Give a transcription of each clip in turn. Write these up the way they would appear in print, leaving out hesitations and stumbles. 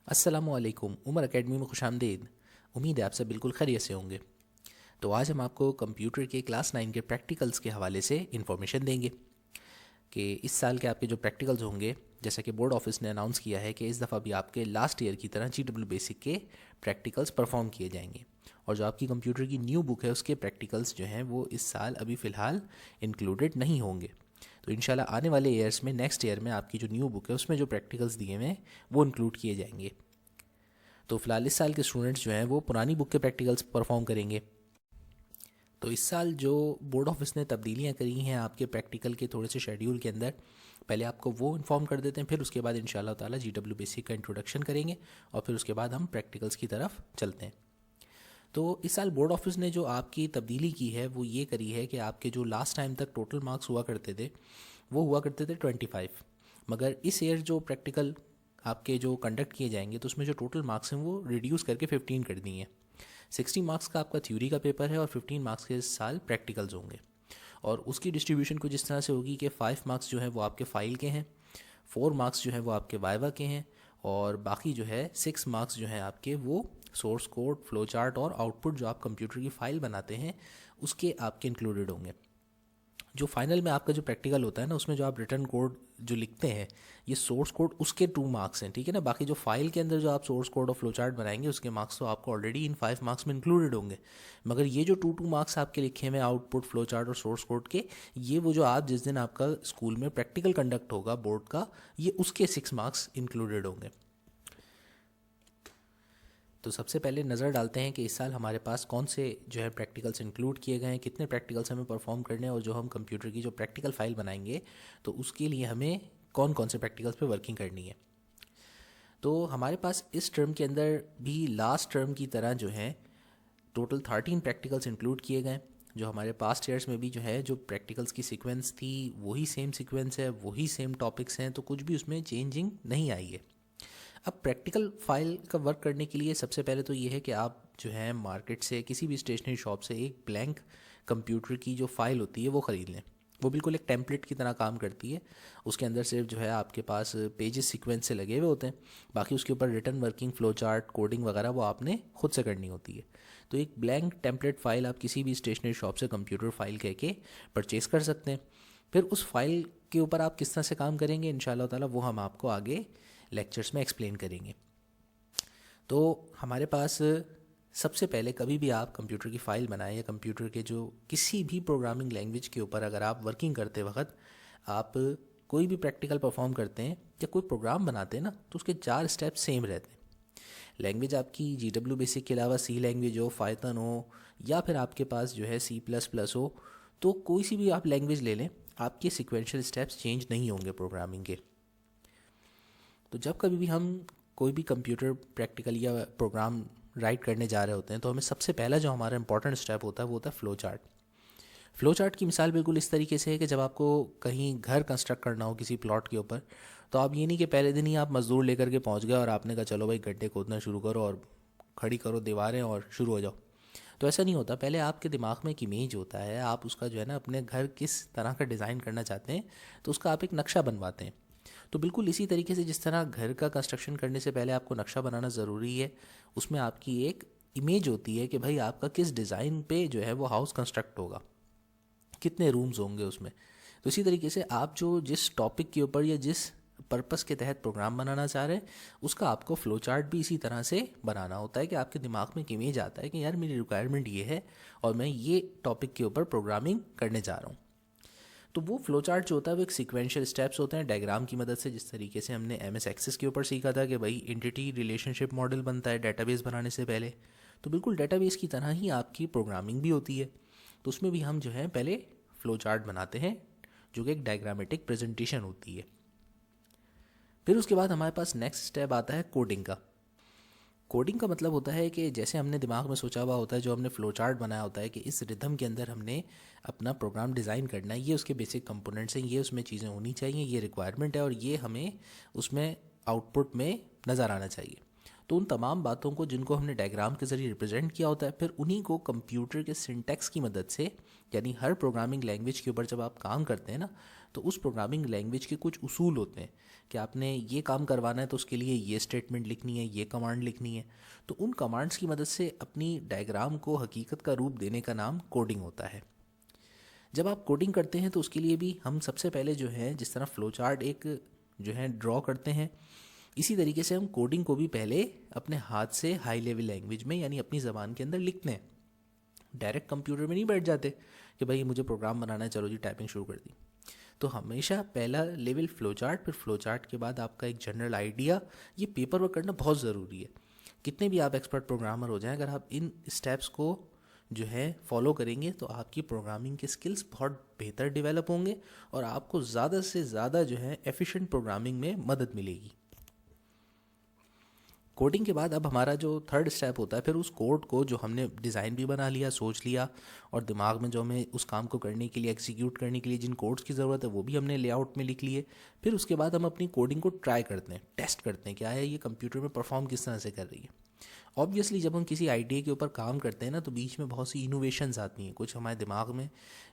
अस्सलामुअलैकुम। उमर एकेडमी में खुशामदीद। उम्मीद है आप सब बिल्कुल खैरियत से होंगे। तो आज हम आपको कंप्यूटर के क्लास 9 के प्रैक्टिकल्स के हवाले से इन्फॉर्मेशन देंगे कि इस साल के आपके जो प्रैक्टिकल्स होंगे, जैसा कि बोर्ड ऑफिस ने अनाउंस किया है कि इस दफ़ा भी आपके लास्ट ईयर की तरह GW बेसिक के प्रैक्टिकल्स परफॉर्म किए जाएंगे। और जो आपकी कंप्यूटर की न्यू बुक है उसके प्रैक्टिकल्स जो हैं वो इस साल अभी फ़िलहाल इंक्लूडेड नहीं होंगे। तो इंशाल्लाह आने वाले ईयर्स में, नेक्स्ट ईयर में आपकी जो न्यू बुक है उसमें जो प्रैक्टिकल्स दिए हुए हैं वो इंक्लूड किए जाएंगे। तो फिलहाल इस साल के स्टूडेंट्स जो हैं वो पुरानी बुक के प्रैक्टिकल्स परफॉर्म करेंगे। तो इस साल जो बोर्ड ऑफिस ने तब्दीलियां करी हैं आपके प्रैक्टिकल के थोड़े से शेड्यूल के अंदर, पहले आपको वो इन्फॉर्म कर देते हैं, फिर उसके बाद इंशाल्लाह ताला GW बेसिक का इंट्रोडक्शन करेंगे और फिर उसके बाद हम प्रैक्टिकल्स की तरफ चलते हैं। तो इस साल बोर्ड ऑफिस ने जो आपकी तब्दीली की है वो ये करी है कि आपके जो लास्ट टाइम तक टोटल मार्क्स हुआ करते थे वो हुआ करते थे 25, मगर इस ईयर जो प्रैक्टिकल आपके जो कंडक्ट किए जाएंगे तो उसमें जो टोटल मार्क्स हैं वो रिड्यूस करके 15 कर दिए हैं। 60 मार्क्स का आपका थ्योरी का पेपर है और 15 मार्क्स के इस साल प्रैक्टिकल्स होंगे। और उसकी डिस्ट्रीब्यूशन कुछ इस तरह से होगी कि 5 मार्क्स जो है वो आपके फ़ाइल के हैं, 4 मार्क्स जो है वो आपके वाइवा के हैं और बाकी जो है 6 मार्क्स जो हैं आपके वो सोर्स कोड, फ्लो चार्ट और आउटपुट जो आप कंप्यूटर की फ़ाइल बनाते हैं उसके आपके इंक्लूडेड होंगे। जो फाइनल में आपका जो प्रैक्टिकल होता है ना, उसमें जो आप रिटर्न कोड जो लिखते हैं, ये सोर्स कोड उसके 2 मार्क्स हैं, ठीक है ना। बाकी जो फाइल के अंदर जो आप सोर्स कोड और फ्लो चार्ट बनाएंगे उसके मार्क्स तो आपको ऑलरेडी इन 5 मार्क्स में इंक्लूडेड होंगे, मगर ये जो 2 मार्क्स आपके लिखे हुए आउटपुट, फ्लो चार्ट और सोर्स कोड के, ये वो जो आप जिस दिन आपका स्कूल में प्रैक्टिकल कंडक्ट होगा बोर्ड का, ये उसके 6 मार्क्स इंक्लूडेड होंगे। तो सबसे पहले नज़र डालते हैं कि इस साल हमारे पास कौन से जो है प्रैक्टिकल्स इंक्लूड किए गए हैं, कितने प्रैक्टिकल्स हमें परफॉर्म करने हैं और जो हम कंप्यूटर की जो प्रैक्टिकल फाइल बनाएंगे तो उसके लिए हमें कौन कौन से प्रैक्टिकल्स पे वर्किंग करनी है। तो हमारे पास इस टर्म के अंदर भी लास्ट टर्म की तरह जो है टोटल 13 प्रैक्टिकल्स इंक्लूड किए गए। जो हमारे पास्ट ईयर्स में भी जो है जो प्रैक्टिकल्स की सीक्वेंस थी वही सेम सीक्वेंस है, वही सेम टॉपिक्स हैं, तो कुछ भी उसमें चेंजिंग नहीं आई है। अब प्रैक्टिकल फाइल का वर्क करने के लिए सबसे पहले तो ये है कि आप जो है मार्केट से किसी भी स्टेशनरी शॉप से एक ब्लैंक कंप्यूटर की जो फ़ाइल होती है वो ख़रीद लें। वो बिल्कुल एक टेम्पलेट की तरह काम करती है। उसके अंदर सिर्फ जो है आपके पास पेजेस सीक्वेंस से लगे हुए होते हैं, बाकी उसके ऊपर return working, flow chart, coding वगैरह वो आपने खुद से करनी होती है। तो एक ब्लैंक टेम्पलेट फ़ाइल आप किसी भी स्टेशनरी शॉप से कंप्यूटर फ़ाइल कह के परचेज़ कर सकते हैं। फिर उस फाइल के ऊपर आप किस तरह से काम करेंगे इंशाल्लाह ताला वो हम आपको आगे लेक्चर्स में एक्सप्लेन करेंगे। तो हमारे पास सबसे पहले कभी भी आप कंप्यूटर की फ़ाइल बनाएं या कंप्यूटर के जो किसी भी प्रोग्रामिंग लैंग्वेज के ऊपर अगर आप वर्किंग करते वक्त आप कोई भी प्रैक्टिकल परफॉर्म करते हैं या कोई प्रोग्राम बनाते हैं ना, तो उसके 4 स्टेप सेम रहते हैं। लैंग्वेज आपकी GW बेसिक के अलावा सी लैंग्वेज हो, पाइथन हो या फिर आपके पास जो है C++ हो, तो कोई सी भी आप लैंग्वेज ले लें, आपके सिक्वेंशियल स्टेप्स चेंज नहीं होंगे प्रोग्रामिंग के। तो जब कभी भी हम कोई भी कंप्यूटर प्रैक्टिकल या प्रोग्राम राइट करने जा रहे होते हैं तो हमें सबसे पहला जो हमारा इंपॉर्टेंट स्टेप होता है वो होता है फ़्लो चार्ट। फ़्लो चार्ट की मिसाल बिल्कुल इस तरीके से है कि जब आपको कहीं घर कंस्ट्रक्ट करना हो किसी प्लॉट के ऊपर, तो आप ये नहीं कि पहले दिन ही आप मज़दूर लेकर के पहुंच गए और आपने कहा चलो भाई गड्ढे खोदना शुरू करो और खड़ी करो दीवारें और शुरू हो जाओ। तो ऐसा नहीं होता। पहले आपके दिमाग में एक इमेज होता है, आप उसका जो है ना अपने घर किस तरह का डिज़ाइन करना चाहते हैं तो उसका आप एक नक्शा बनवाते हैं। तो बिल्कुल इसी तरीके से जिस तरह घर का कंस्ट्रक्शन करने से पहले आपको नक्शा बनाना ज़रूरी है, उसमें आपकी एक इमेज होती है कि भाई आपका किस डिज़ाइन पे जो है वो हाउस कंस्ट्रक्ट होगा, कितने रूम्स होंगे उसमें। तो इसी तरीके से आप जो जिस टॉपिक के ऊपर या जिस पर्पस के तहत प्रोग्राम बनाना चाह रहे हैं उसका आपको फ्लो चार्ट भी इसी तरह से बनाना होता है कि आपके दिमाग में एक इमेज आता है कि यार मेरी रिक्वायरमेंट ये है और मैं ये टॉपिक के ऊपर प्रोग्रामिंग करने जा रहा हूँ। तो वो फ्लो चार्ट जो होता है वो एक सीक्वेंशियल स्टेप्स होते हैं डायग्राम की मदद से, जिस तरीके से हमने MS एक्सेस के ऊपर सीखा था कि भाई एंटिटी रिलेशनशिप मॉडल बनता है डेटाबेस बनाने से पहले। तो बिल्कुल डेटाबेस की तरह ही आपकी प्रोग्रामिंग भी होती है। तो उसमें भी हम जो है पहले फ्लो चार्ट बनाते हैं जो कि एक डायग्रामेटिक प्रेजेंटेशन होती है। फिर उसके बाद हमारे पास नेक्स्ट स्टेप आता है कोडिंग का। कोडिंग का मतलब होता है कि जैसे हमने दिमाग में सोचा हुआ होता है, जो हमने फ्लो चार्ट बनाया होता है कि इस रिदम के अंदर हमने अपना प्रोग्राम डिज़ाइन करना है, ये उसके बेसिक कंपोनेंट्स हैं, ये उसमें चीज़ें होनी चाहिए, ये रिक्वायरमेंट है और ये हमें उसमें आउटपुट में नज़र आना चाहिए। तो उन तमाम बातों को जिनको हमने डायग्राम के ज़रिए रिप्रेजेंट किया होता है, फिर उन्हीं को कंप्यूटर के सिंटैक्स की मदद से, यानी हर प्रोग्रामिंग लैंग्वेज के ऊपर जब आप काम करते हैं ना, तो उस प्रोग्रामिंग लैंग्वेज के कुछ उसूल होते हैं कि आपने ये काम करवाना है तो उसके लिए ये स्टेटमेंट लिखनी है, ये कमांड लिखनी है। तो उन कमांड्स की मदद से अपनी डायग्राम को हकीकत का रूप देने का नाम कोडिंग होता है। जब आप कोडिंग करते हैं तो उसके लिए भी हम सबसे पहले जो है, जिस तरह फ्लो चार्ट एक जो है ड्रॉ करते हैं, इसी तरीके से हम कोडिंग को भी पहले अपने हाथ से हाई लेवल लैंग्वेज में, यानी अपनी ज़बान के अंदर लिखते हैं। डायरेक्ट कंप्यूटर में नहीं बैठ जाते कि भाई मुझे प्रोग्राम बनाना है, चलो जी टाइपिंग शुरू कर दी। तो हमेशा पहला लेवल फ्लो चार्ट, फिर फ्लो चार्ट के बाद आपका एक जनरल आइडिया। ये पेपर वर्क करना बहुत ज़रूरी है। कितने भी आप एक्सपर्ट प्रोग्रामर हो जाएं, अगर आप इन स्टेप्स को जो है फॉलो करेंगे तो आपकी प्रोग्रामिंग के स्किल्स बहुत बेहतर डेवलप होंगे और आपको ज़्यादा से ज़्यादा जो है एफिशिएंट प्रोग्रामिंग में मदद मिलेगी। कोडिंग के बाद अब हमारा जो थर्ड स्टेप होता है, फिर उस कोड को जो हमने डिज़ाइन भी बना लिया, सोच लिया, और दिमाग में जो हमें उस काम को करने के लिए, एग्जीक्यूट करने के लिए जिन कोड्स की ज़रूरत है वो भी हमने लेआउट में लिख लिए। फिर उसके बाद हम अपनी कोडिंग को ट्राई करते हैं, टेस्ट करते हैं क्या है ये कंप्यूटर में परफॉर्म किस तरह से कर रही है। ऑब्वियसली जब हम किसी आइडिया के ऊपर काम करते हैं ना, तो बीच में बहुत सी इनोवेशंस आती हैं, कुछ हमारे दिमाग में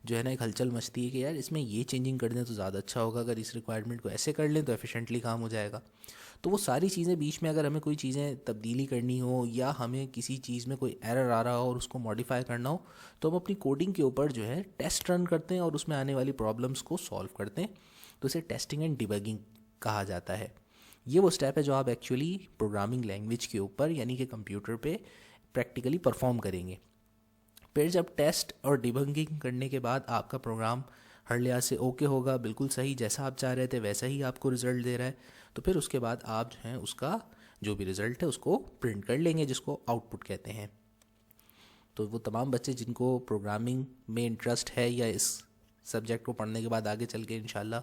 जो है ना एक हलचल मचती है कि यार इसमें ये चेंजिंग कर दें तो ज़्यादा अच्छा होगा, अगर इस रिक्वायरमेंट को ऐसे कर लें तो एफिशिएंटली काम हो जाएगा। तो वो सारी चीज़ें बीच में, अगर हमें कोई चीज़ें तब्दीली करनी हो या हमें किसी चीज़ में कोई एरर आ रहा हो और उसको मॉडिफाई करना हो, तो हम अपनी कोडिंग के ऊपर जो है टेस्ट रन करते हैं और उसमें आने वाली प्रॉब्लम्स को सॉल्व करते हैं। तो इसे टेस्टिंग एंड डिबगिंग कहा जाता है। ये वो स्टेप है जो आप एक्चुअली प्रोग्रामिंग लैंग्वेज के ऊपर, यानी कि कंप्यूटर पे प्रैक्टिकली परफॉर्म करेंगे। फिर जब टेस्ट और डिबगिंग करने के बाद आपका प्रोग्राम हर लिहाज से ओके होगा, बिल्कुल सही जैसा आप चाह रहे थे वैसा ही आपको रिज़ल्ट दे रहा है, तो फिर उसके बाद आप जो है उसका जो भी रिज़ल्ट है उसको प्रिंट कर लेंगे, जिसको आउटपुट कहते हैं। तो वो तमाम बच्चे जिनको प्रोग्रामिंग में इंटरेस्ट है या इस सब्जेक्ट को पढ़ने के बाद आगे चल के इंशाल्लाह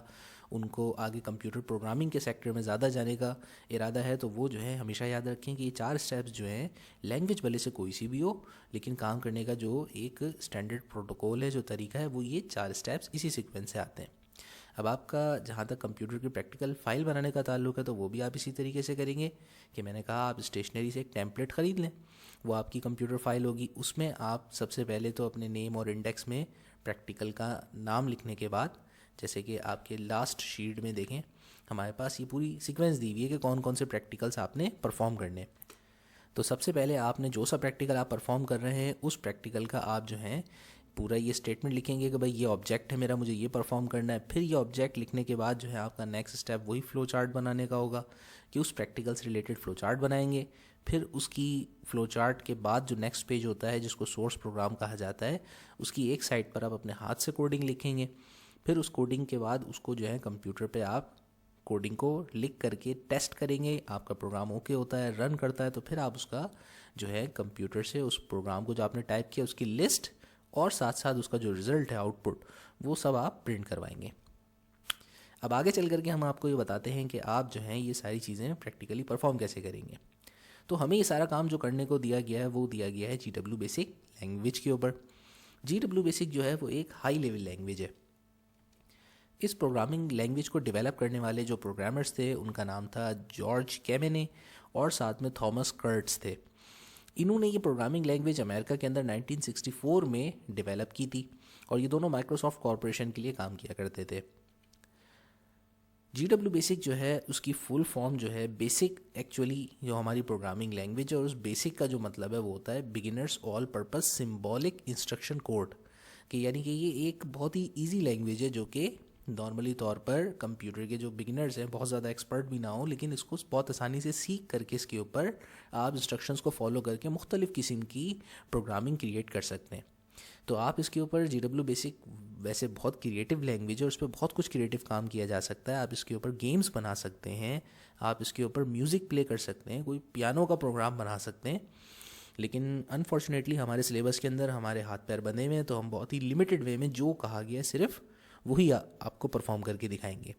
उनको आगे कंप्यूटर प्रोग्रामिंग के सेक्टर में ज़्यादा जाने का इरादा है, तो वो जो है हमेशा याद रखें कि ये 4 स्टेप्स जो हैं, लैंग्वेज भले से कोई सी भी हो, लेकिन काम करने का जो एक स्टैंडर्ड प्रोटोकॉल है, जो तरीका है, वो ये 4 स्टेप्स इसी सीक्वेंस से आते हैं। अब आपका जहाँ तक कंप्यूटर की प्रैक्टिकल फ़ाइल बनाने का ताल्लुक है, तो वो भी आप इसी तरीके से करेंगे कि मैंने कहा आप स्टेशनरी से एक टेम्पलेट ख़रीद लें, वो आपकी कंप्यूटर फ़ाइल होगी। उसमें आप सबसे पहले तो अपने नेम और इंडेक्स में प्रैक्टिकल का नाम लिखने के बाद, जैसे कि आपके लास्ट शीट में देखें, हमारे पास ये पूरी सीक्वेंस दी हुई है कि कौन कौन से प्रैक्टिकल्स आपने परफॉर्म करने। तो सबसे पहले आपने जो सा प्रैक्टिकल आप परफॉर्म कर रहे हैं, उस प्रैक्टिकल का आप जो है पूरा ये स्टेटमेंट लिखेंगे कि भाई ये ऑब्जेक्ट है मेरा, मुझे ये परफॉर्म करना है। फिर ये ऑब्जेक्ट लिखने के बाद जो है आपका नेक्स्ट स्टेप वही फ्लो चार्ट बनाने का होगा कि उस प्रैक्टिकल से रिलेटेड फ्लो चार्ट बनाएंगे। फिर उसकी फ्लो चार्ट के बाद जो नेक्स्ट पेज होता है, जिसको सोर्स प्रोग्राम कहा जाता है, उसकी एक साइड पर आप अपने हाथ से कोडिंग लिखेंगे। फिर उस कोडिंग के बाद उसको जो है कंप्यूटर पे आप कोडिंग को लिख करके टेस्ट करेंगे। आपका प्रोग्राम ओके होता है, रन करता है, तो फिर आप उसका जो है कंप्यूटर से उस प्रोग्राम को जो आपने टाइप किया उसकी लिस्ट और साथ साथ उसका जो रिज़ल्ट है, आउटपुट, वो सब आप प्रिंट करवाएंगे। अब आगे चल करके हम आपको ये बताते हैं कि आप जो हैं ये सारी चीज़ें प्रैक्टिकली परफॉर्म कैसे करेंगे। तो हमें ये सारा काम जो करने को दिया गया है वो दिया गया है GW बेसिक लैंग्वेज के ऊपर। GW बेसिक जो है वो एक हाई लेवल लैंग्वेज है। इस प्रोग्रामिंग लैंग्वेज को डेवलप करने वाले जो प्रोग्रामर्स थे उनका नाम था जॉर्ज कैमेने और साथ में थॉमस कर्ट्स थे। इन्होंने ये प्रोग्रामिंग लैंग्वेज अमेरिका के अंदर 1964 में डेवलप की थी और ये दोनों माइक्रोसॉफ्ट कॉरपोरेशन के लिए काम किया करते थे। GW बेसिक जो है उसकी फुल फॉर्म जो है बेसिक, एक्चुअली जो हमारी प्रोग्रामिंग लैंग्वेज है, और उस बेसिक का जो मतलब है वो होता है beginners all purpose symbolic instruction code, कि यानी कि ये एक बहुत ही ईजी लैंग्वेज है जो कि नॉर्मली तौर पर कंप्यूटर के जो बिगिनर्स हैं, बहुत ज़्यादा एक्सपर्ट भी ना हो, लेकिन इसको बहुत आसानी से सीख करके इसके ऊपर आप इंस्ट्रक्शंस को फॉलो करके मुख्तलिफ़ किस्म की प्रोग्रामिंग क्रिएट कर सकते हैं। तो आप इसके ऊपर GW बेसिक वैसे बहुत क्रिएटिव लैंग्वेज है और उस पर बहुत कुछ क्रिएटिव काम किया जा सकता है। आप इसके ऊपर गेम्स बना सकते हैं, आप इसके ऊपर म्यूज़िक प्ले कर सकते हैं, कोई पियानो का प्रोग्राम बना सकते हैं। लेकिन अनफॉर्चुनेटली हमारे सिलेबस के अंदर हमारे हाथ पैर बंधे हुए हैं, तो हम बहुत ही लिमिटेड वे में जो कहा गया है सिर्फ वही आपको परफॉर्म करके दिखाएंगे।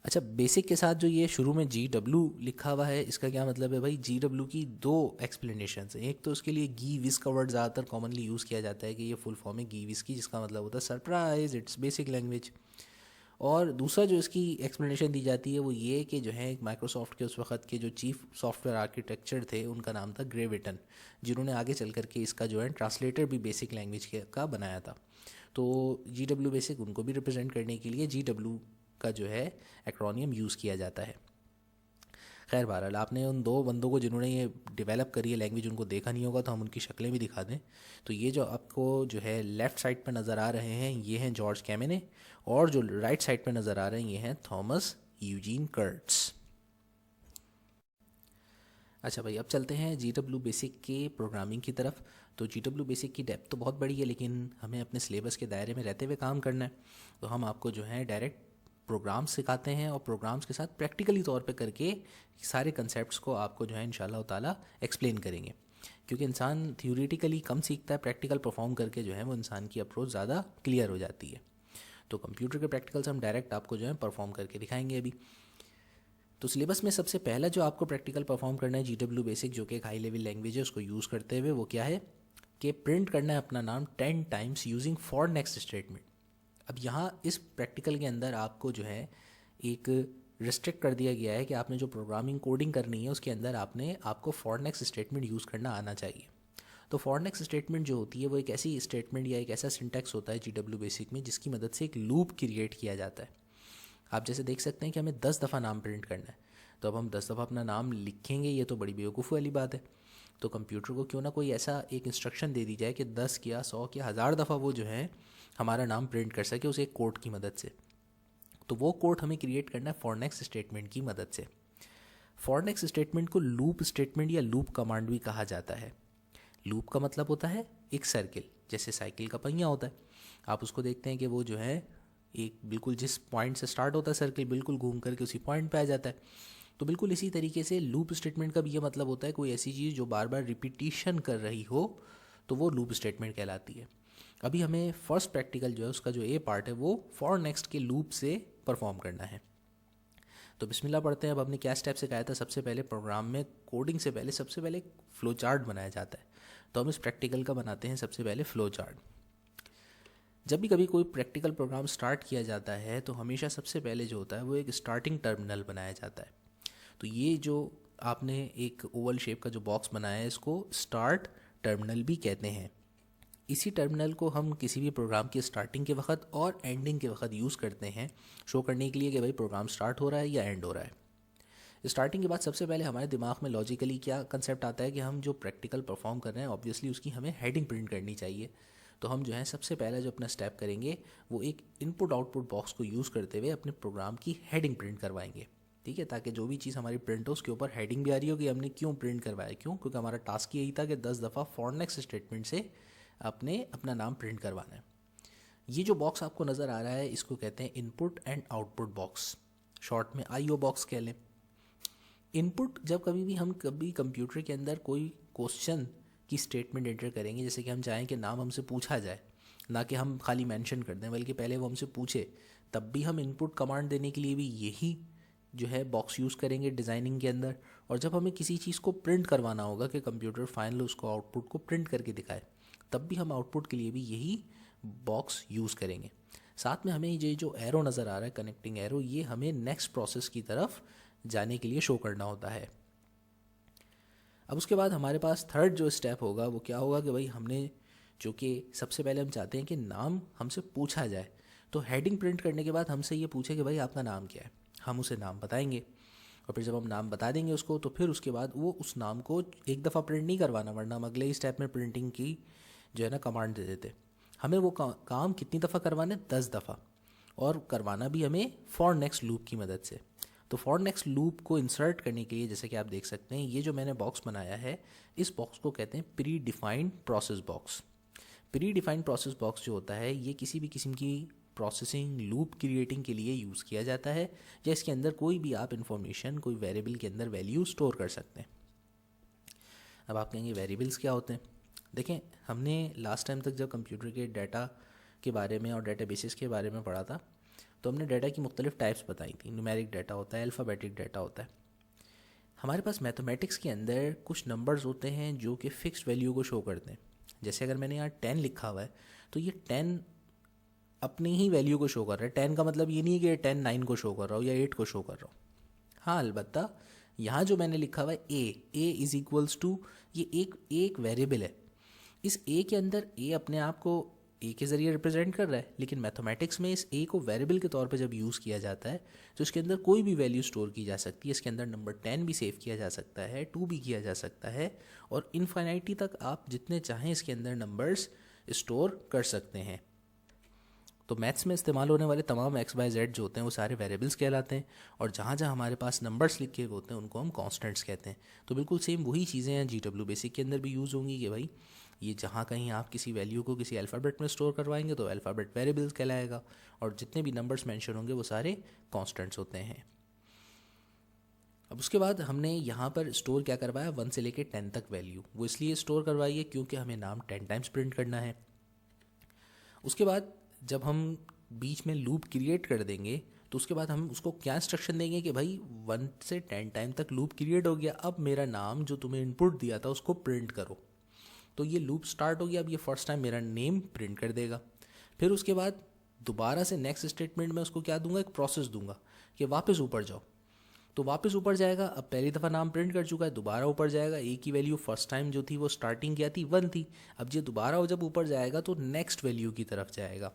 अच्छा, बेसिक के साथ जो ये शुरू में GW लिखा हुआ है, इसका क्या मतलब है भाई? GW की दो एक्सप्लेनेशंस हैं। एक तो उसके लिए गी विस का वर्ड ज़्यादातर कॉमनली यूज़ किया जाता है कि ये फुल फॉर्म है गी विस की, जिसका मतलब होता है सरप्राइज, इट्स बेसिक लैंग्वेज। और दूसरा जो इसकी एक्सप्लेनेशन दी जाती है वो ये कि जो है माइक्रोसॉफ्ट के उस वक्त के जो चीफ सॉफ्टवेयर आर्किटेक्चर थे उनका नाम था ग्रे विटन, जिन्होंने आगे चल कर के इसका जो है ट्रांसलेटर भी बेसिक लैंग्वेज का बनाया था। तो GW बेसिक उनको भी रिप्रेजेंट करने के लिए GW का जो है एक्रोनियम यूज़ किया जाता है। खैर बहरहाल, आपने उन दो बंदों को जिन्होंने ये डेवलप करी है लैंग्वेज उनको देखा नहीं होगा, तो हम उनकी शक्लें भी दिखा दें। तो ये जो आपको जो है लेफ़्ट साइड पर नज़र आ रहे हैं ये हैं जॉर्ज कैमेने, और जो राइट साइड पर नज़र आ रहे हैं ये हैं थॉमस यूजीन कर्ट्स। अच्छा भाई, अब चलते हैं GW बेसिक के प्रोग्रामिंग की तरफ। तो GW बेसिक की डेप्थ तो बहुत बड़ी है, लेकिन हमें अपने सिलेबस के दायरे में रहते हुए काम करना है। तो हम आपको जो है डायरेक्ट प्रोग्राम्स सिखाते हैं और प्रोग्राम्स के साथ प्रैक्टिकली तौर पे करके सारे कंसेप्ट्स को आपको जो है इंशाल्लाह ताला एक्सप्लेन करेंगे। क्योंकि इंसान थ्योरेटिकली कम सीखता है, प्रैक्टिकल परफॉर्म करके जो है वो इंसान की अप्रोच ज़्यादा क्लियर हो जाती है। तो कंप्यूटर के प्रैक्टिकल्स हम डायरेक्ट आपको जो है परफॉर्म करके दिखाएंगे अभी। तो सिलेबस में सबसे पहला जो आपको प्रैक्टिकल परफॉर्म करना है GW बेसिक, जो कि एक हाई लेवल लैंग्वेज है, उसको यूज़ करते हुए, वो क्या है कि प्रिंट करना है अपना नाम 10 times using for next statement. अब यहाँ इस प्रैक्टिकल के अंदर आपको जो है एक रिस्ट्रिक्ट कर दिया गया है कि आपने जो प्रोग्रामिंग कोडिंग करनी है उसके अंदर आपको फॉर नेक्स्ट स्टेटमेंट यूज़ करना आना चाहिए। तो फॉर नेक्स्ट स्टेटमेंट जो होती है वो एक ऐसी स्टेटमेंट या एक ऐसा सिंटैक्स होता है GW बेसिक में जिसकी मदद से एक लूप क्रिएट किया जाता है। आप जैसे देख सकते हैं कि हमें 10 दफ़ा नाम प्रिंट करना है, तो अब हम 10 दफ़ा अपना नाम लिखेंगे, ये तो बड़ी बेवकूफ़ी वाली बात है। तो कंप्यूटर को क्यों ना कोई ऐसा एक इंस्ट्रक्शन दे दी जाए कि 10 या 100 या 1000 दफ़ा वो जो है हमारा नाम प्रिंट कर सके उस एक कोड की मदद से। तो वो कोड हमें क्रिएट करना है फॉर नेक्स्ट स्टेटमेंट की मदद से। फॉर नेक्स्ट स्टेटमेंट को लूप स्टेटमेंट या लूप कमांड भी कहा जाता है। लूप का मतलब होता है एक सर्किल, जैसे साइकिल का पहिया होता है। आप उसको देखते हैं कि वो जो है एक बिल्कुल जिस पॉइंट से स्टार्ट होता है सर्किल, बिल्कुल घूम करके उसी पॉइंट पे आ जाता है। तो बिल्कुल इसी तरीके से लूप स्टेटमेंट का भी ये मतलब होता है कोई ऐसी चीज़ जो बार बार रिपीटिशन कर रही हो, तो वो लूप स्टेटमेंट कहलाती है। अभी हमें फर्स्ट प्रैक्टिकल जो है उसका जो ए पार्ट है वो फॉर नेक्स्ट के लूप से परफॉर्म करना है। तो बिस्मिल्लाह पढ़ते हैं। अब हमने क्या स्टेप सिखाया था, सबसे पहले प्रोग्राम में कोडिंग से पहले सबसे पहले एक फ्लो चार्ट बनाया जाता है। तो हम इस प्रैक्टिकल का बनाते हैं सबसे पहले फ्लो चार्ट। जब भी कभी कोई प्रैक्टिकल प्रोग्राम स्टार्ट किया जाता है तो हमेशा सबसे पहले जो होता है वो एक स्टार्टिंग टर्मिनल बनाया जाता है। तो ये जो आपने एक ओवल शेप का जो बॉक्स बनाया है इसको स्टार्ट टर्मिनल भी कहते हैं। इसी टर्मिनल को हम किसी भी प्रोग्राम की स्टार्टिंग के वक्त और एंडिंग के वक्त यूज़ करते हैं, शो करने के लिए कि भाई प्रोग्राम स्टार्ट हो रहा है या एंड हो रहा है। स्टार्टिंग के बाद सबसे पहले हमारे दिमाग में लॉजिकली क्या कंसेप्ट आता है कि हम जो प्रैक्टिकल परफॉर्म कर रहे हैं ऑब्वियसली उसकी हमें हेडिंग प्रिंट करनी चाहिए। तो हम जो है सबसे पहला जो अपना स्टेप करेंगे वो एक इनपुट आउटपुट बॉक्स को यूज़ करते हुए अपने प्रोग्राम की हेडिंग प्रिंट करवाएंगे। ठीक है, ताकि जो भी चीज़ हमारी प्रिंट हो उसके ऊपर हेडिंग भी आ रही हो कि हमने क्यों प्रिंट करवाया। क्यों? क्योंकि हमारा टास्क यही था कि 10 दफ़ा फॉर नेक्स्ट स्टेटमेंट से आपने अपना नाम प्रिंट करवाना है। ये जो बॉक्स आपको नज़र आ रहा है इसको कहते हैं input and output box, short में IO बॉक्स कह लें। इनपुट जब कभी कंप्यूटर के अंदर कोई क्वेश्चन की स्टेटमेंट एंटर करेंगे, जैसे कि हम चाहें कि नाम हमसे पूछा जाए, ना कि हम खाली मेंशन कर दें, बल्कि पहले वो हमसे पूछे, तब भी हम इनपुट कमांड देने के लिए भी यही जो है बॉक्स यूज़ करेंगे डिज़ाइनिंग के अंदर। और जब हमें किसी चीज़ को प्रिंट करवाना होगा कि कंप्यूटर फाइनल उसको आउटपुट को प्रिंट करके दिखाए, तब भी हम आउटपुट के लिए भी यही बॉक्स यूज़ करेंगे। साथ में हमें ये जो एरो नज़र आ रहा है कनेक्टिंग एरो, ये हमें नेक्स्ट प्रोसेस की तरफ जाने के लिए शो करना होता है। अब उसके बाद हमारे पास थर्ड जो स्टेप होगा वो क्या होगा कि भाई हमने जो कि सबसे पहले हम चाहते हैं कि नाम हमसे पूछा जाए। तो हेडिंग प्रिंट करने के बाद हमसे ये पूछे कि भाई आपका नाम क्या है, हम उसे नाम बताएंगे। और फिर जब हम नाम बता देंगे उसको तो फिर उसके बाद वो उस नाम को एक दफ़ा प्रिंट नहीं करवाना, वरना हम अगले ही स्टेप में प्रिंटिंग की जो है ना कमांड दे देते। हमें वो काम कितनी दफ़ा करवाना है? 10 दफ़ा। और करवाना भी हमें फॉर नेक्स्ट लूप की मदद से। तो फॉर नेक्स्ट लूप को इंसर्ट करने के लिए जैसे कि आप देख सकते हैं ये जो मैंने बॉक्स बनाया है इस बॉक्स को कहते हैं pre defined process box. Pre defined process box जो होता है ये किसी भी किस्म की प्रोसेसिंग लूप क्रिएटिंग के लिए यूज़ किया जाता है, या इसके अंदर कोई भी आप इंफॉर्मेशन कोई वेरिएबल के अंदर वैल्यू स्टोर कर सकते हैं। अब आप कहेंगे वेरिएबल्स क्या होते हैं? देखें, हमने लास्ट टाइम तक जब कंप्यूटर के डाटा के बारे में और डेटाबेसेस के बारे में पढ़ा था तो हमने डाटा की मुख्तलिफ टाइप्स बताई थी। न्यूमेरिक डाटा होता है, अल्फ़ाबेटिक डाटा होता है। हमारे पास मैथमेटिक्स के अंदर कुछ नंबर्स होते हैं जो कि फ़िक्स्ड वैल्यू को शो करते हैं। जैसे अगर मैंने यहाँ 10 लिखा हुआ है तो ये 10 अपनी ही वैल्यू को शो कर रहा है। 10 का मतलब ये नहीं है कि 10 9 को शो कर रहा हो या 8 को शो कर रहा हो। हाँ, अलबत्ता यहाँ जो मैंने लिखा हुआ है ए इज़ इक्वल्स टू, ये एक एक वेरिएबल है। इस ए के अंदर ए अपने आप को ए के ज़रिए रिप्रेजेंट कर रहा है, लेकिन मैथमेटिक्स में इस ए को वेरिएबल के तौर पे जब यूज़ किया जाता है तो इसके अंदर कोई भी वैल्यू स्टोर की जा सकती है। इसके अंदर नंबर 10 भी सेव किया जा सकता है, 2 भी किया जा सकता है, और इनफाइनाइटी तक आप जितने चाहें इसके अंदर नंबर्स स्टोर कर सकते हैं। तो मैथ्स में इस्तेमाल होने वाले तमाम एक्स वाई जेड जो होते हैं वो सारे वेरिएबल्स कहलाते हैं, और जहाँ जहाँ हमारे पास नंबर्स लिखे हुए होते हैं उनको हम कॉन्स्टेंट्स कहते हैं। तो बिल्कुल सेम वही चीज़ें हैं GW बेसिक के अंदर भी यूज़ होंगी कि भाई ये जहाँ कहीं आप किसी वैल्यू को किसी अल्फ़ाबेट में स्टोर करवाएंगे तो अल्फ़ाबेट वेरिएबल्स कहलाएगा, और जितने भी नंबर्स मेंशन होंगे वो सारे कॉन्स्टेंट्स होते हैं। अब उसके बाद हमने यहाँ पर स्टोर क्या करवाया, 1 से लेकर 10 तक वैल्यू। वो इसलिए स्टोर करवाई है क्योंकि हमें नाम 10 टाइम्स प्रिंट करना है। उसके बाद जब हम बीच में लूप क्रिएट कर देंगे तो उसके बाद हम उसको क्या इंस्ट्रक्शन देंगे कि भाई 1 से 10 टाइम तक लूप क्रिएट हो गया, अब मेरा नाम जो तुम्हें इनपुट दिया था उसको प्रिंट करो। तो ये लूप स्टार्ट हो गया, अब ये फर्स्ट टाइम मेरा नेम प्रिंट कर देगा। फिर उसके बाद दोबारा से नेक्स्ट स्टेटमेंट में उसको क्या दूंगा, एक प्रोसेस दूंगा कि वापस ऊपर जाओ। तो वापस ऊपर जाएगा, अब पहली दफ़ा नाम प्रिंट कर चुका है, दोबारा ऊपर जाएगा। ए की वैल्यू फर्स्ट टाइम जो थी वो स्टार्टिंग क्या थी, 1 थी। अब ये दोबारा जब ऊपर जाएगा तो नेक्स्ट वैल्यू की तरफ जाएगा।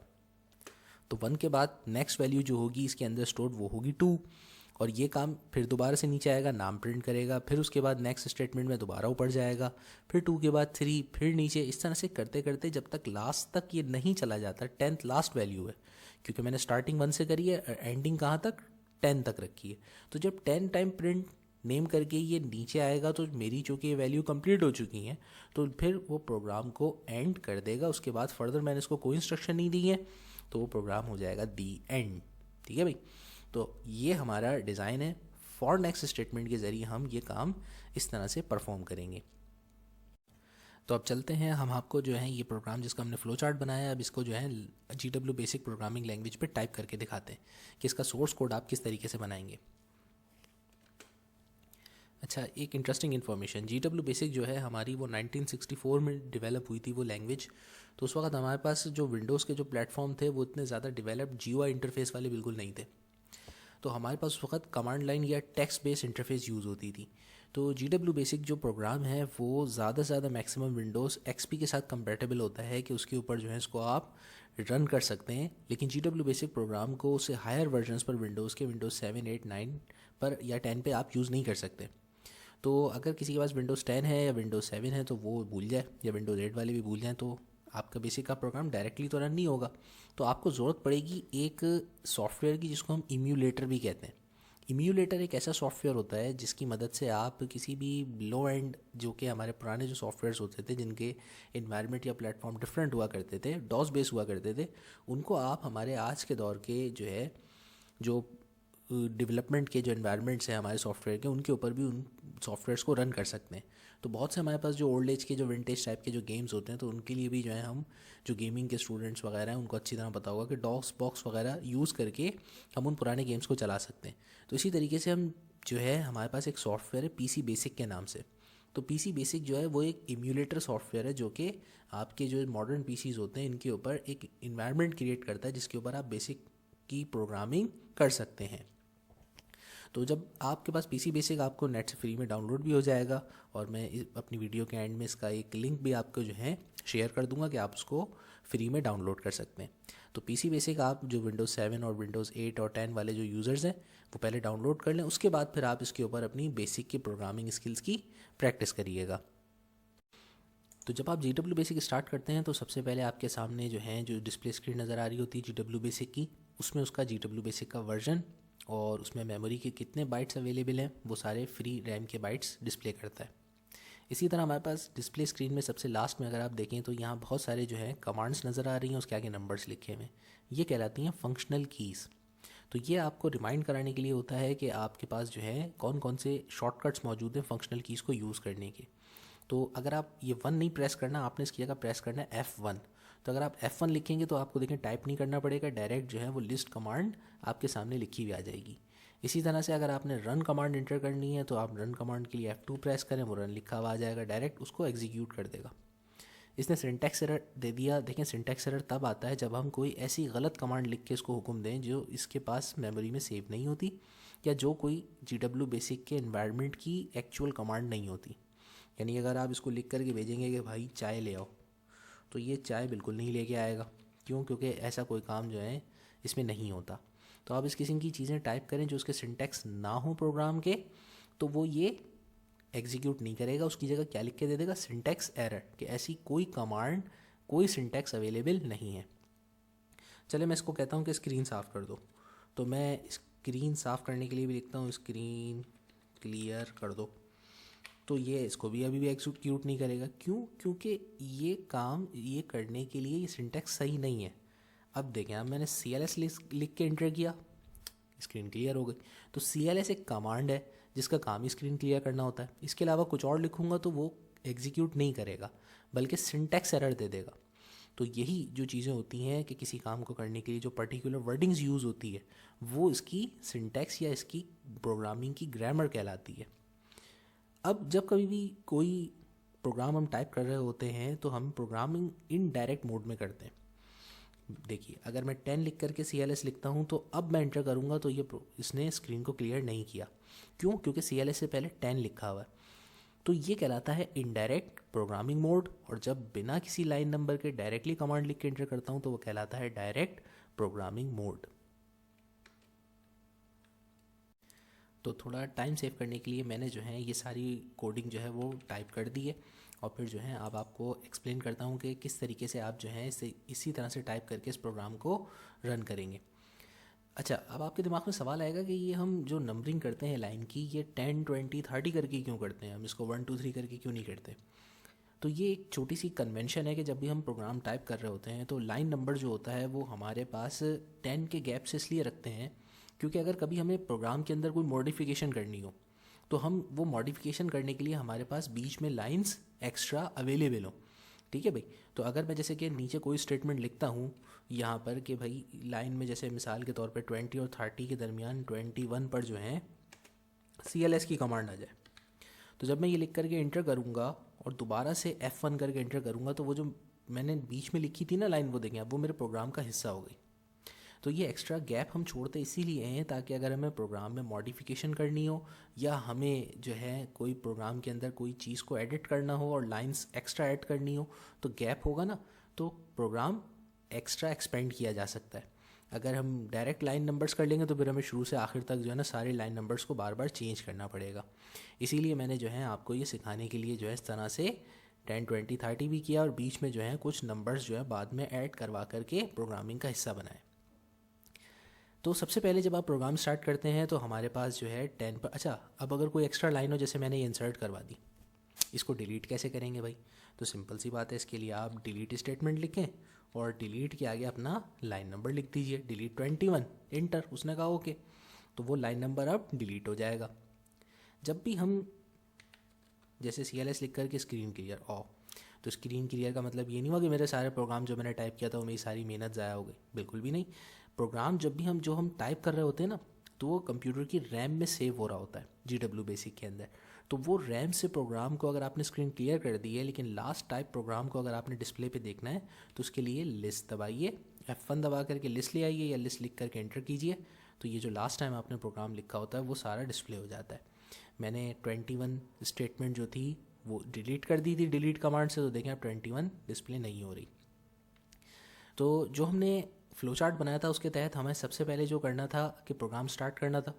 तो 1 के बाद नेक्स्ट वैल्यू जो होगी इसके अंदर स्टोर वो होगी 2, और ये काम फिर दोबारा से नीचे आएगा, नाम प्रिंट करेगा। फिर उसके बाद नेक्स्ट स्टेटमेंट में दोबारा ऊपर जाएगा, फिर 2 के बाद 3, फिर नीचे, इस तरह से करते करते जब तक लास्ट तक ये नहीं चला जाता। 10th लास्ट वैल्यू है क्योंकि मैंने स्टार्टिंग 1 से करी है, एंडिंग कहाँ तक, 10 तक रखी है। तो जब 10 टाइम प्रिंट नेम करके ये नीचे आएगा तो मेरी चूँकि ये वैल्यू कंप्लीट हो चुकी हैं तो फिर वो प्रोग्राम को एंड कर देगा। उसके बाद फर्दर मैंने इसको कोई इंस्ट्रक्शन नहीं दी है तो वो प्रोग्राम हो जाएगा दी एंड। ठीक है भाई, तो ये हमारा डिज़ाइन है। फॉर नेक्स्ट स्टेटमेंट के ज़रिए हम ये काम इस तरह से परफॉर्म करेंगे। तो अब चलते हैं, हम आपको जो है ये प्रोग्राम जिसका हमने फ्लो चार्ट बनाया है, अब इसको जो है GW बेसिक प्रोग्रामिंग लैंग्वेज पे टाइप करके दिखाते हैं कि इसका सोर्स कोड आप किस तरीके से बनाएंगे। अच्छा, एक इंटरेस्टिंग इन्फॉर्मेशन, GW बेसिक जो है हमारी वो 1964 में डेवलप हुई थी वो लैंग्वेज। तो उस वक्त हमारे पास जो विंडोज़ के जो प्लेटफॉर्म थे वो इतने ज़्यादा डेवलप्ड GUI इंटरफेस वाले बिल्कुल नहीं थे। तो हमारे पास उस वक्त कमांड लाइन या टेक्स्ट बेस्ड इंटरफेस यूज़ होती थी। तो GW बेसिक जो प्रोग्राम है वो ज़्यादा से ज़्यादा मैक्सिमम विंडोज़ XP के साथ कंपेटेबल होता है कि उसके ऊपर जो है इसको आप रन कर सकते हैं। लेकिन GW बेसिक प्रोग्राम को उससे हायर वर्जन्स पर विंडोज़ के विंडोज़ 7, 8, 9 पर या 10 पे आप यूज़ नहीं कर सकते। तो अगर किसी के पास विंडोज़ 10 है या विंडोज़ 7 है तो वो भूल जाए, या विंडोज़ 8 वाले भी भूल जाएँ, तो आपका बेसिक का प्रोग्राम डायरेक्टली तो रन नहीं होगा। तो आपको ज़रूरत पड़ेगी एक सॉफ्टवेयर की जिसको हम इम्यूलेटर भी कहते हैं। इम्यूलेटर एक ऐसा सॉफ्टवेयर होता है जिसकी मदद से आप किसी भी लो एंड, जो कि हमारे पुराने जो सॉफ्टवेयर्स होते थे जिनके इन्वायरमेंट या प्लेटफॉर्म डिफरेंट हुआ करते थे, डॉस बेस हुआ करते थे, उनको आप हमारे आज के दौर के जो है जो डेवलपमेंट के जो इन्वायरमेंट्स हैं हमारे सॉफ्टवेयर के, उनके ऊपर भी उन सॉफ्टवेयर्स को रन कर सकते हैं। तो बहुत से हमारे पास जो ओल्ड एज के जो विंटेज टाइप के जो गेम्स होते हैं तो उनके लिए भी जो है हम जो गेमिंग के स्टूडेंट्स वगैरह हैं उनको अच्छी तरह पता होगा कि डॉस बॉक्स वगैरह यूज़ करके हम उन पुराने गेम्स को चला सकते हैं। तो इसी तरीके से हम जो है हमारे पास एक सॉफ्टवेयर है PC बेसिक के नाम से। तो PC बेसिक जो है वो एक इम्यूलेटर सॉफ्टवेयर है जो कि आपके जो मॉडर्न PCs होते हैं इनके ऊपर एक इन्वायरमेंट क्रिएट करता है जिसके ऊपर आप बेसिक की प्रोग्रामिंग कर सकते हैं। तो जब आपके पास PC बेसिक आपको नेट से फ्री में डाउनलोड भी हो जाएगा, और मैं अपनी वीडियो के एंड में इसका एक लिंक भी आपको जो है शेयर कर दूंगा कि आप उसको फ्री में डाउनलोड कर सकते हैं। तो PC बेसिक आप जो विंडोज़ 7 और विंडोज़ 8 और 10 वाले जो यूज़र्स हैं वो पहले डाउनलोड कर लें, उसके बाद फिर आप इसके ऊपर अपनी बेसिक की प्रोग्रामिंग स्किल्स की प्रैक्टिस करिएगा। तो जब आप GW बेसिक स्टार्ट करते हैं तो सबसे पहले आपके सामने जो है जो डिस्प्ले स्क्रीन नज़र आ रही होती है GW बेसिक की, उसमें उसका GW बेसिक का वर्जन और उसमें मेमोरी के कितने बाइट्स अवेलेबल हैं वो सारे फ्री रैम के बाइट्स डिस्प्ले करता है। इसी तरह हमारे पास डिस्प्ले स्क्रीन में सबसे लास्ट में अगर आप देखें तो यहाँ बहुत सारे जो है कमांड्स नज़र आ रही हैं, उसके आगे नंबर्स लिखे हुए हैं, ये कहलाती हैं फंक्शनल कीज़। तो ये आपको रिमाइंड कराने के लिए होता है कि आपके पास जो है कौन कौन से शॉर्टकट्स मौजूद हैं फंक्शनल कीज़ को यूज़ करने के। तो अगर आप ये 1 नहीं प्रेस करना, आपने इसकी जगह प्रेस करना है F1। तो अगर आप F1 लिखेंगे तो आपको देखें टाइप नहीं करना पड़ेगा, डायरेक्ट जो है वो लिस्ट कमांड आपके सामने लिखी हुई आ जाएगी। इसी तरह से अगर आपने रन कमांड इंटर करनी है तो आप रन कमांड के लिए F2 प्रेस करें, वो रन लिखा हुआ आ जाएगा, डायरेक्ट उसको एग्जीक्यूट कर देगा। इसने सिंटैक्स एरर दे दिया। देखें, सिंटैक्स एरर तब आता है जब हम कोई ऐसी गलत कमांड लिख के इसको हुक्म दें जो इसके पास मेमोरी में सेव नहीं होती, या जो कोई GW बेसिक के एनवायरनमेंट की एक्चुअल कमांड नहीं होती। यानी अगर आप इसको लिख करके भेजेंगे कि भाई चाय ले आओ, तो ये चाय बिल्कुल नहीं लेके आएगा। क्यों? क्योंकि ऐसा कोई काम जो है इसमें नहीं होता। तो आप इस किस्म की चीज़ें टाइप करें जो उसके सिंटैक्स ना हो प्रोग्राम के, तो वो ये एग्जीक्यूट नहीं करेगा। उसकी जगह क्या लिख के दे देगा? सिंटैक्स एरर, कि ऐसी कोई कमांड, कोई सिंटैक्स अवेलेबल नहीं है। चले मैं इसको कहता हूँ कि स्क्रीन साफ़ कर दो, तो मैं स्क्रीन साफ़ करने के लिए भी लिखता हूँ स्क्रीन क्लियर कर दो। तो ये इसको भी अभी भी एग्जीक्यूट नहीं करेगा। क्यों? क्योंकि ये काम ये करने के लिए ये सिंटैक्स सही नहीं है। अब देखें, अब मैंने CLS लिख के एंटर किया, स्क्रीन क्लियर हो गई। तो CLS एक कमांड है जिसका काम ही स्क्रीन क्लियर करना होता है। इसके अलावा कुछ और लिखूंगा तो वो एग्जीक्यूट नहीं करेगा, बल्कि सिंटैक्स एरर दे देगा। तो यही जो चीज़ें होती हैं कि किसी काम को करने के लिए जो पर्टिकुलर वर्डिंग्स यूज़ होती है, वो इसकी सिंटैक्स या इसकी प्रोग्रामिंग की ग्रामर कहलाती है। अब जब कभी भी कोई प्रोग्राम हम टाइप कर रहे होते हैं तो हम प्रोग्रामिंग इनडायरेक्ट मोड में करते हैं। देखिए, अगर मैं 10 लिख करके CLS लिखता हूँ तो अब मैं एंटर करूँगा तो इसने स्क्रीन को क्लियर नहीं किया। क्यों? क्योंकि CLS से पहले 10 लिखा हुआ है। तो ये कहलाता है इनडायरेक्ट प्रोग्रामिंग मोड। और जब बिना किसी लाइन नंबर के डायरेक्टली कमांड लिख के एंटर करता हूँ तो वो कहलाता है डायरेक्ट प्रोग्रामिंग मोड। तो थोड़ा टाइम सेव करने के लिए मैंने जो है ये सारी कोडिंग जो है वो टाइप कर दी है, और फिर जो है अब आपको एक्सप्लेन करता हूँ कि किस तरीके से आप जो है इसी तरह से टाइप करके इस प्रोग्राम को रन करेंगे। अच्छा, अब आपके दिमाग में सवाल आएगा कि ये हम जो नंबरिंग करते हैं लाइन की, ये 10, 20, 30 करके क्यों करते हैं? हम इसको 1, 2, 3 करके क्यों नहीं करते? तो ये एक छोटी सी कन्वेंशन है कि जब भी हम प्रोग्राम टाइप कर रहे होते हैं तो लाइन नंबर जो होता है वो हमारे पास 10 के गैप से इसलिए रखते हैं क्योंकि अगर कभी हमें प्रोग्राम के अंदर कोई मॉडिफिकेशन करनी हो तो हम वो मॉडिफिकेशन करने के लिए हमारे पास बीच में लाइंस एक्स्ट्रा अवेलेबल हो। ठीक है भाई। तो अगर मैं जैसे कि नीचे कोई स्टेटमेंट लिखता हूँ यहाँ पर कि भाई लाइन में जैसे मिसाल के तौर पे 20 और 30 के दरमियान 21 पर जो है CLS की कमांड आ जाए, तो जब मैं ये लिख करके एंटर करूँगा और दोबारा से F1 करके एंटर करूँगा तो वो जो मैंने बीच में लिखी थी ना लाइन, वो देखें अब वो मेरे प्रोग्राम का हिस्सा हो गई। तो ये एक्स्ट्रा गैप हम छोड़ते इसीलिए हैं ताकि अगर हमें प्रोग्राम में मॉडिफिकेशन करनी हो या हमें जो है कोई प्रोग्राम के अंदर कोई चीज़ को एडिट करना हो और लाइंस एक्स्ट्रा ऐड करनी हो तो गैप होगा ना, तो प्रोग्राम एक्स्ट्रा एक्सपेंड किया जा सकता है। अगर हम डायरेक्ट लाइन नंबर्स कर लेंगे तो फिर हमें शुरू से आखिर तक जो है ना सारे लाइन नंबर्स को बार बार चेंज करना पड़ेगा। इसीलिए मैंने जो है आपको ये सिखाने के लिए जो है इस तरह से 10, 20, 30 भी किया और बीच में जो है कुछ नंबर्स जो है बाद में ऐड करवा करके प्रोग्रामिंग का हिस्सा बनाए। तो सबसे पहले जब आप प्रोग्राम स्टार्ट करते हैं तो हमारे पास जो है 10 पर, अच्छा अब अगर कोई एक्स्ट्रा लाइन हो जैसे मैंने ये इंसर्ट करवा दी, इसको डिलीट कैसे करेंगे भाई? तो सिंपल सी बात है, इसके लिए आप डिलीट स्टेटमेंट लिखें और डिलीट के आगे अपना लाइन नंबर लिख दीजिए, डिलीट 21 इंटर। उसने कहा ओके, तो वो लाइन नंबर अब डिलीट हो जाएगा। जब भी हम जैसे CLS लिख करके स्क्रीन क्लियर तो स्क्रीन क्लियर का मतलब ये नहीं हुआ कि मेरे सारे प्रोग्राम जो मैंने टाइप किया था वो मेरी सारी मेहनत ज़ाया हो गई, बिल्कुल भी नहीं। प्रोग्राम जब भी हम टाइप कर रहे होते हैं ना तो वो कंप्यूटर की रैम में सेव हो रहा होता है GW बेसिक के अंदर। तो वो रैम से प्रोग्राम को अगर आपने स्क्रीन क्लियर कर दी है लेकिन लास्ट टाइप प्रोग्राम को अगर आपने डिस्प्ले पे देखना है तो उसके लिए लिस्ट दबाइए, F1 दबा करके लिस्ट ले आइए या लिस्ट लिख करके एंटर कीजिए। तो ये जो लास्ट टाइम आपने प्रोग्राम लिखा होता है वो सारा डिस्प्ले हो जाता है। मैंने 21 स्टेटमेंट जो थी वो डिलीट कर दी थी डिलीट कमांड से, तो देखें आप 21 डिस्प्ले नहीं हो रही। तो जो हमने फ्लो चार्ट बनाया था उसके तहत हमें सबसे पहले जो करना था कि प्रोग्राम स्टार्ट करना था।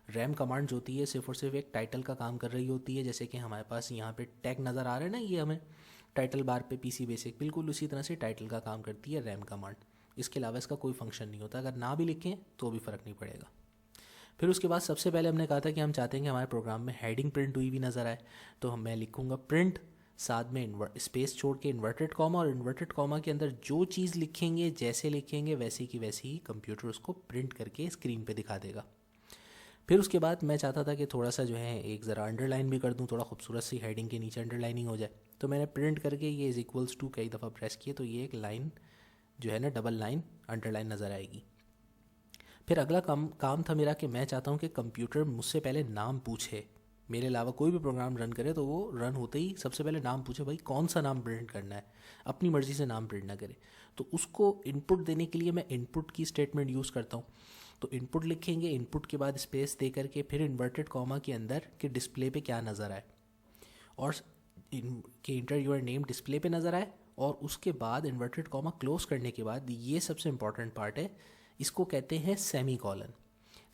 रैम कमांड जो होती है सिर्फ और सिर्फ एक टाइटल का काम कर रही होती है, जैसे कि हमारे पास यहाँ पे टैग नज़र आ रहा है ना, ये हमें टाइटल बार पे PC बेसिक, बिल्कुल उसी तरह से टाइटल का काम करती है रैम कमांड। इसके अलावा इसका कोई फंक्शन नहीं होता, अगर ना भी लिखें तो भी फ़र्क नहीं पड़ेगा। फिर उसके बाद सबसे पहले हमने कहा था कि हम चाहते हैं कि हमारे प्रोग्राम में हेडिंग प्रिंट हुई भी नज़र आए, तो मैं लिखूँगा प्रिंट, साथ में स्पेस छोड़ के इन्वर्टेड कॉमा, और इन्वर्टेड कॉमा के अंदर जो चीज़ लिखेंगे जैसे लिखेंगे वैसी की वैसी ही कंप्यूटर उसको प्रिंट करके स्क्रीन पे दिखा देगा। फिर उसके बाद मैं चाहता था कि थोड़ा सा जो है एक ज़रा अंडरलाइन भी कर दूं, थोड़ा खूबसूरत सी हेडिंग के नीचे अंडरलाइनिंग हो जाए। तो मैंने प्रिंट करके ये =2 कई दफ़ा प्रेस किए तो ये एक लाइन जो है ना डबल लाइन अंडरलाइन नज़र आएगी। फिर अगला काम था मेरा कि मैं चाहता हूँ कि कंप्यूटर मुझसे पहले नाम पूछे मेरे अलावा कोई भी प्रोग्राम रन करे तो वो रन होते ही सबसे पहले नाम पूछे, भाई कौन सा नाम प्रिंट करना है, अपनी मर्ज़ी से नाम प्रिंट ना करे। तो उसको इनपुट देने के लिए मैं इनपुट की स्टेटमेंट यूज़ करता हूँ। तो इनपुट लिखेंगे, इनपुट के बाद स्पेस दे करके फिर इन्वर्टेड कॉमा के अंदर कि डिस्प्ले पे क्या नज़र आए, और कि इंटर योर नेम डिस्प्ले पे नज़र आए, और उसके बाद इन्वर्टेड कॉमा क्लोज करने के बाद ये सबसे इंपॉर्टेंट पार्ट है, इसको कहते हैं सेमी कॉलन।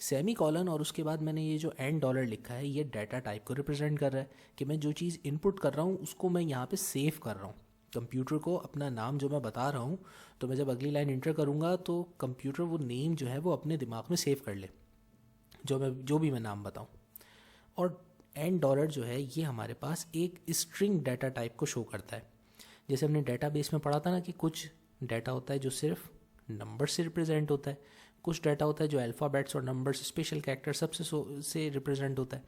सेमी कॉलन और उसके बाद मैंने ये जो एंड डॉलर लिखा है, ये डाटा टाइप को रिप्रेजेंट कर रहा है कि मैं जो चीज़ इनपुट कर रहा हूँ उसको मैं यहाँ पे सेव कर रहा हूँ कंप्यूटर को, अपना नाम जो मैं बता रहा हूँ। तो मैं जब अगली लाइन इंटर करूँगा तो कंप्यूटर वो नेम जो है वो अपने दिमाग में सेव कर ले, जो भी मैं नाम बताऊँ। और एंड डॉलर जो है ये हमारे पास एक स्ट्रिंग डाटा टाइप को शो करता है। जैसे हमने डेटाबेस में पढ़ा था ना कि कुछ डाटा होता है जो सिर्फ नंबर से रिप्रेजेंट होता है, कुछ डाटा होता है जो अल्फ़ाबेट्स और नंबर्स, स्पेशल कैरेक्टर सबसे से रिप्रेजेंट होता है।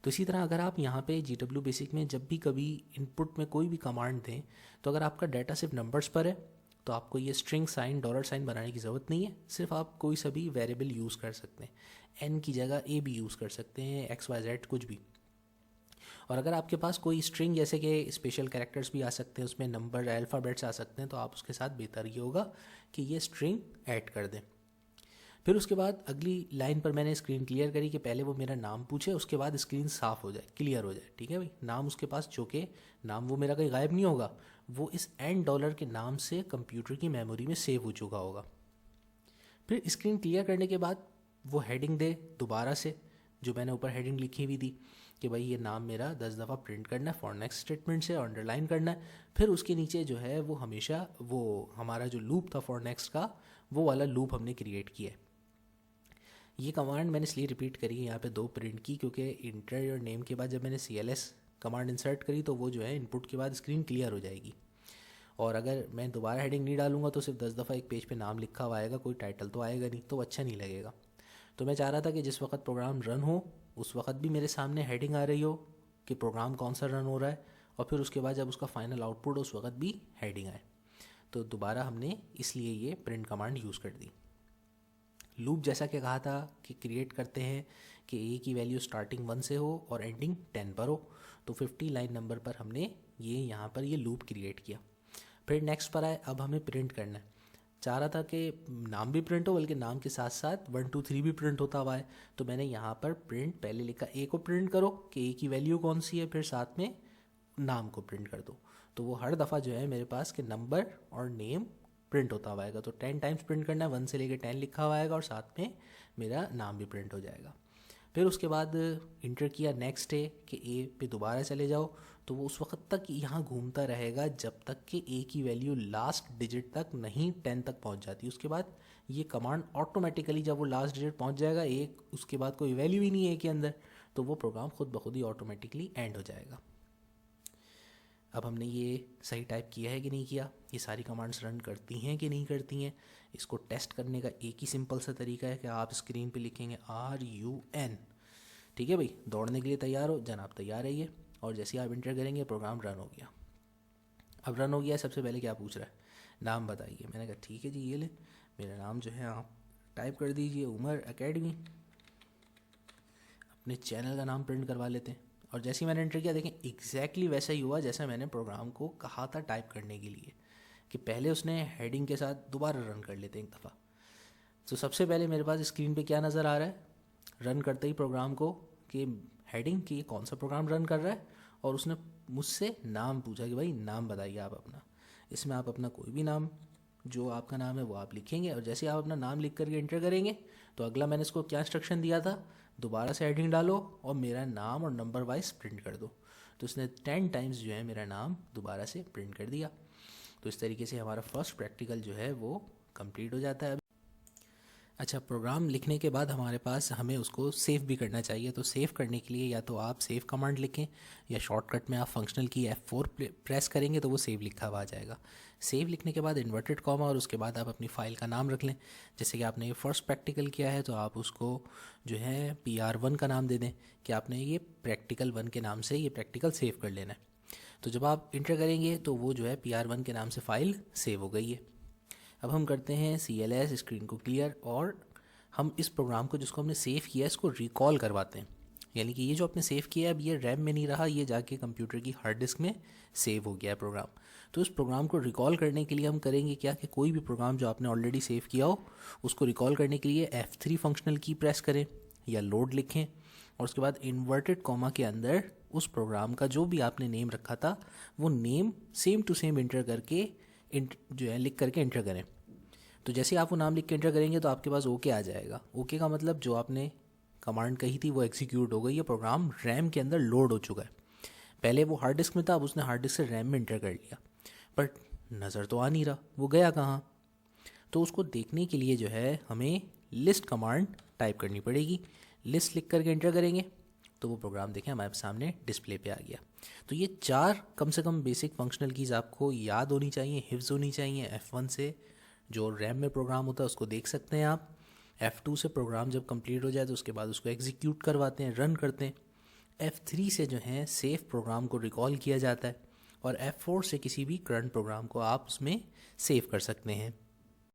तो इसी तरह अगर आप यहाँ पे GW बेसिक में जब भी कभी इनपुट में कोई भी कमांड दें, तो अगर आपका डाटा सिर्फ नंबर्स पर है तो आपको ये स्ट्रिंग साइन, डॉलर साइन बनाने की ज़रूरत नहीं है, सिर्फ आप कोई सा भी वेरिएबल यूज़ कर सकते हैं। n की जगह a भी यूज़ कर सकते हैं, XYZ कुछ भी। और अगर आपके पास कोई स्ट्रिंग जैसे कि स्पेशल कैरेक्टर्स भी आ सकते हैं, उसमें नंबर, अल्फ़ाबेट्स आ सकते हैं, तो आप उसके साथ बेहतर ये होगा कि ये स्ट्रिंग ऐड कर दें। फिर उसके बाद अगली लाइन पर मैंने स्क्रीन क्लियर करी कि पहले वो मेरा नाम पूछे, उसके बाद स्क्रीन साफ़ हो जाए, क्लियर हो जाए। ठीक है भाई, नाम उसके पास, जो कि नाम वो मेरा कहीं गायब नहीं होगा, वो इस एंड डॉलर के नाम से कंप्यूटर की मेमोरी में सेव हो चुका होगा। फिर स्क्रीन क्लियर करने के बाद वो हेडिंग दे दोबारा से, जो मैंने ऊपर हेडिंग लिखी हुई थी कि भाई ये नाम मेरा 10 दफ़ा प्रिंट करना है फॉर नेक्स्ट स्टेटमेंट से, और अंडरलाइन करना है। फिर उसके नीचे जो है वो हमेशा वो हमारा जो लूप था फॉर नेक्स्ट का, वो वाला लूप हमने क्रिएट किया है। ये कमांड मैंने इसलिए रिपीट करी है यहाँ पे 2 प्रिंट की, क्योंकि इंटर योर नेम के बाद जब मैंने CLS कमांड इंसर्ट करी तो वो जो है इनपुट के बाद स्क्रीन क्लियर हो जाएगी। और अगर मैं दोबारा हेडिंग नहीं डालूंगा तो सिर्फ 10 दफ़ा एक पेज पे नाम लिखा हुआ आएगा, कोई टाइटल तो आएगा नहीं, तो अच्छा नहीं लगेगा। तो मैं चाह रहा था कि जिस वक्त प्रोग्राम रन हो उस वक्त भी मेरे सामने हेडिंग आ रही हो कि प्रोग्राम कौन सा रन हो रहा है, और फिर उसके बाद जब उसका फाइनल आउटपुट हो उस वक्त भी हेडिंग आए। तो दोबारा हमने इसलिए ये प्रिंट कमांड यूज़ कर दी। लूप जैसा कि कहा था कि क्रिएट करते हैं कि a की वैल्यू स्टार्टिंग 1 से हो और एंडिंग 10 पर हो। तो 50 लाइन नंबर पर हमने ये यहाँ पर ये लूप क्रिएट किया। फिर नेक्स्ट पर आए, अब हमें प्रिंट करना है। चाह रहा था कि नाम भी प्रिंट हो, बल्कि नाम के साथ साथ 1 2 3 भी प्रिंट होता हुआ है। तो मैंने यहाँ पर प्रिंट पहले लिखा a को प्रिंट करो कि a की वैल्यू कौन सी है, फिर साथ में नाम को प्रिंट कर दो। तो वो हर दफ़ा जो है मेरे पास कि नंबर और नेम प्रिंट होता हुआ आएगा। तो 10 टाइम्स प्रिंट करना है, 1 से लेकर 10 लिखा हुआ आएगा और साथ में मेरा नाम भी प्रिंट हो जाएगा। फिर उसके बाद इंटर किया नेक्स्ट है कि ए पे दोबारा चले जाओ, तो वो उस वक्त तक यहाँ घूमता रहेगा जब तक कि ए की वैल्यू लास्ट डिजिट तक नहीं 10 तक पहुँच जाती। उसके बाद ये कमांड ऑटोमेटिकली जब वो लास्ट डिजिट पहुँच जाएगा, एक उसके बाद कोई वैल्यू ही नहीं है ए के अंदर, तो वो प्रोग्राम खुद ब खुद ही ऑटोमेटिकली एंड हो जाएगा। अब हमने ये सही टाइप किया है कि नहीं किया, ये सारी कमांड्स रन करती हैं कि नहीं करती हैं, इसको टेस्ट करने का एक ही सिंपल सा तरीका है कि आप स्क्रीन पे लिखेंगे RUN। ठीक है भाई, दौड़ने के लिए तैयार हो जनाब, तैयार है ये। और जैसे आप इंटर करेंगे प्रोग्राम रन हो गया। अब रन हो गया, सबसे पहले क्या पूछ रहा है, नाम बताइए। मैंने कहा ठीक है जी, ये ले मेरा नाम जो है आप टाइप कर दीजिए, उमर एकेडमी। अपने चैनल का नाम प्रिंट करवा लेते हैं। और जैसे ही मैंने एंटर किया, देखें एग्जैक्टली वैसा ही हुआ जैसा मैंने प्रोग्राम को कहा था टाइप करने के लिए, कि पहले उसने हेडिंग के साथ दोबारा रन कर लेते एक दफ़ा। तो सबसे पहले मेरे पास स्क्रीन पे क्या नज़र आ रहा है, रन करते ही प्रोग्राम को, कि हेडिंग कि कौन सा प्रोग्राम रन कर रहा है, और उसने मुझसे नाम पूछा कि भाई नाम बताइए आप अपना। इसमें आप अपना कोई भी नाम, जो आपका नाम है वो आप लिखेंगे, और जैसे आप अपना नाम लिख करके एंटर करेंगे तो अगला मैंने इसको क्या इंस्ट्रक्शन दिया था, दोबारा से हेडिंग डालो और मेरा नाम और नंबर वाइज प्रिंट कर दो। तो उसने 10 टाइम्स जो है मेरा नाम दोबारा से प्रिंट कर दिया। तो इस तरीके से हमारा फर्स्ट प्रैक्टिकल जो है वो कंप्लीट हो जाता है। अच्छा, प्रोग्राम लिखने के बाद हमारे पास हमें उसको सेव भी करना चाहिए। तो सेव करने के लिए या तो आप सेव कमांड लिखें, या शॉर्टकट में आप फंक्शनल की F4 प्रेस करेंगे तो वो सेव लिखा हुआ आ जाएगा। सेव लिखने के बाद इन्वर्टेड कॉमा, और उसके बाद आप अपनी फ़ाइल का नाम रख लें। जैसे कि आपने ये फर्स्ट प्रैक्टिकल किया है तो आप उसको जो है PR1 का नाम दे दें कि आपने ये प्रैक्टिकल 1 के नाम से ये प्रैक्टिकल सेव कर लेना है। तो जब आप इंटर करेंगे तो वो जो है PR1 के नाम से फ़ाइल सेव हो गई है। अब हम करते हैं CLS स्क्रीन को क्लियर, और हम इस प्रोग्राम को जिसको हमने सेव किया इसको रिकॉल करवाते हैं। यानी कि ये जो आपने सेव किया है अब ये रैम में नहीं रहा, ये जाके कंप्यूटर की हार्ड डिस्क में सेव हो गया है प्रोग्राम। तो इस प्रोग्राम को रिकॉल करने के लिए हम करेंगे क्या कि कोई भी प्रोग्राम जो आपने ऑलरेडी सेव किया हो उसको रिकॉल करने के लिए F3 फंक्शनल की प्रेस करें या लोड लिखें, और उसके बाद इन्वर्टेड कॉमा के अंदर उस प्रोग्राम का जो भी आपने नेम रखा था वो name same to same enter करके जो है लिख करके इंटर करें। तो जैसे आप वो नाम लिख के इंटर करेंगे तो आपके पास ओके आ जाएगा। ओके का मतलब जो आपने कमांड कही थी वो एग्जीक्यूट हो गई, ये प्रोग्राम रैम के अंदर लोड हो चुका है। पहले वो हार्ड डिस्क में था, अब उसने हार्ड डिस्क से रैम में इंटर कर लिया, बट नज़र तो आ नहीं रहा वो गया कहाँ। तो उसको देखने के लिए जो है हमें लिस्ट कमांड टाइप करनी पड़ेगी। लिस्ट लिख करके इंटर करेंगे तो वो प्रोग्राम देखें हमारे सामने डिस्प्ले पे आ गया। तो ये 4 कम से कम बेसिक फंक्शनल कीज़ आपको याद होनी चाहिए, हिफ्ज़ होनी चाहिए। F1 से जो रैम में प्रोग्राम होता है उसको देख सकते हैं आप। F2 से प्रोग्राम जब कंप्लीट हो जाए तो उसके बाद उसको एग्जीक्यूट करवाते हैं, रन करते हैं। F3 से जो है सेफ प्रोग्राम को रिकॉल किया जाता है, और F4 से किसी भी करंट प्रोग्राम को आप उसमें सेव कर सकते हैं।